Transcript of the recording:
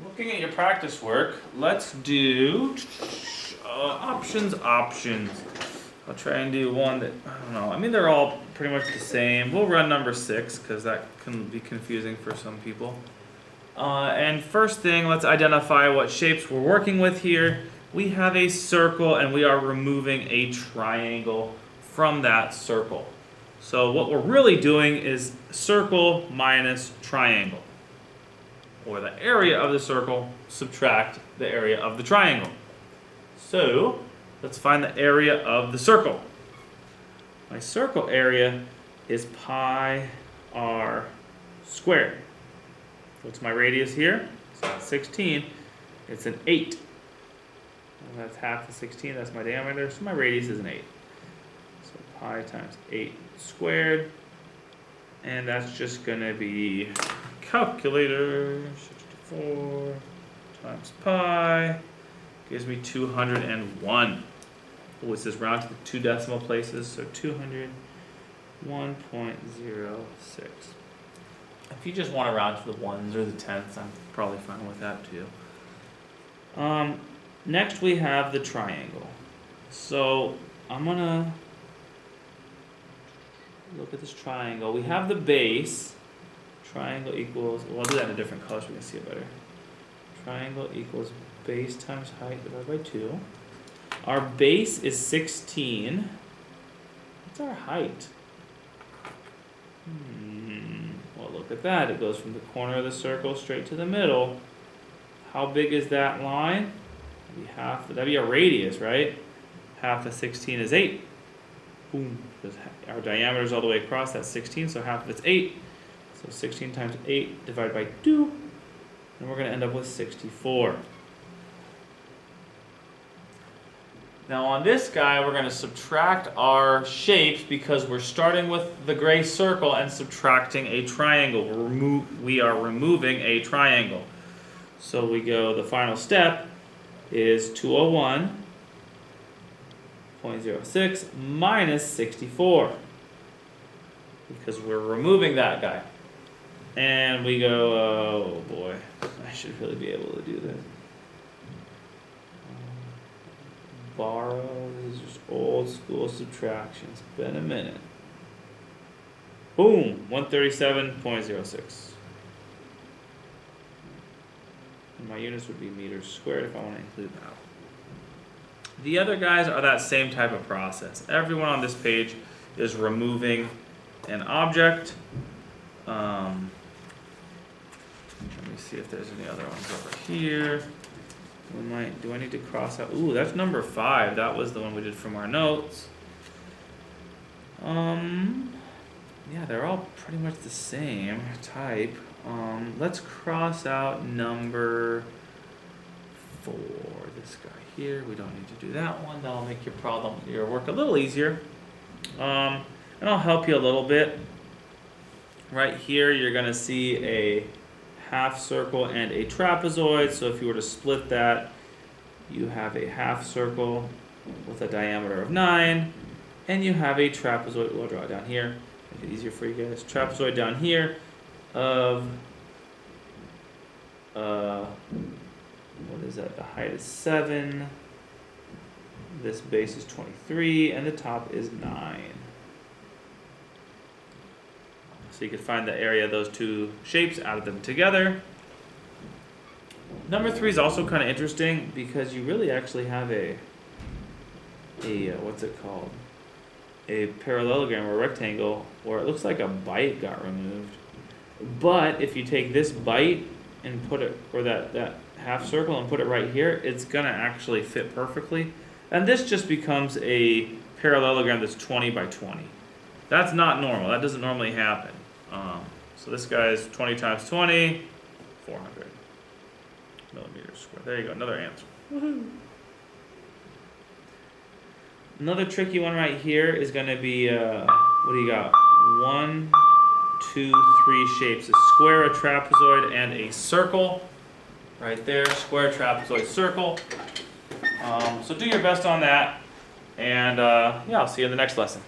Looking at your practice work, let's do options. I'll try and do one that, I don't know, I mean they're all pretty much the same. We'll run number 6 because that can be confusing for some people. And first thing, let's identify what shapes we're working with here. We have a circle and we are removing a triangle from that circle. So what we're really doing is circle minus triangle. Or the area of the circle, subtract the area of the triangle. So, let's find the area of the circle. My circle area is pi r squared. What's my radius here? It's not 16, it's an 8. And that's half of 16, that's my diameter, so my radius is an 8. So pi times 8 squared, and that's just going to be calculator, 64 times pi gives me 201. Oh, it says round to the 2 decimal places, so 201.06. If you just want to round to the ones or the tenths, I'm probably fine with that too. Next we have the triangle. So I'm gonna look at this triangle. We have the base. Triangle equals, well, I'll do that in a different color so we can see it better. Triangle equals base times height divided by 2. Our base is 16. What's our height? Well, look at that. It goes from the corner of the circle straight to the middle. How big is that line? That'd be a radius, right? Half of 16 is 8. Boom. Because our diameter is all the way across, that's 16, so half of it's 8. So 16 times 8 divided by 2, and we're going to end up with 64. Now on this guy, we're going to subtract our shapes because we're starting with the gray circle and subtracting a triangle. We are removing a triangle. So we go, the final step is 201.06 minus 64 because we're removing that guy. And we go, oh boy, I should really be able to do this. Borrow, this is just old school subtraction. It's been a minute. Boom, 137.06. And my units would be meters squared if I want to include that. The other guys are that same type of process. Everyone on this page is removing an object. Let me see if there's any other ones over here. Do I need to cross out? Ooh, that's number 5. That was the one we did from our notes. Yeah, they're all pretty much the same type. Let's cross out number 4. This guy here. We don't need to do that one. That'll make your work a little easier. And I'll help you a little bit. Right here, you're gonna see a half circle and a trapezoid. So if you were to split that, you have a half circle with a diameter of 9, and you have a trapezoid. We'll draw it down here, make it easier for you guys. Trapezoid down here of what is that? The height is 7. This base is 23, and the top is 9. So you can find the area of those two shapes, add them together. Number 3 is also kind of interesting because you really actually have a what's it called? A parallelogram or a rectangle where it looks like a bite got removed. But if you take this bite and put it, or that half circle and put it right here, it's gonna actually fit perfectly. And this just becomes a parallelogram that's 20 by 20. That's not normal. That doesn't normally happen. So this guy is 20 times 20, 400 millimeters squared. There you go, another answer. Woohoo! Another tricky one right here is going to be, what do you got? 1, 2, 3 shapes. A square, a trapezoid, and a circle. Right there, square, trapezoid, circle. So do your best on that. And yeah, I'll see you in the next lesson.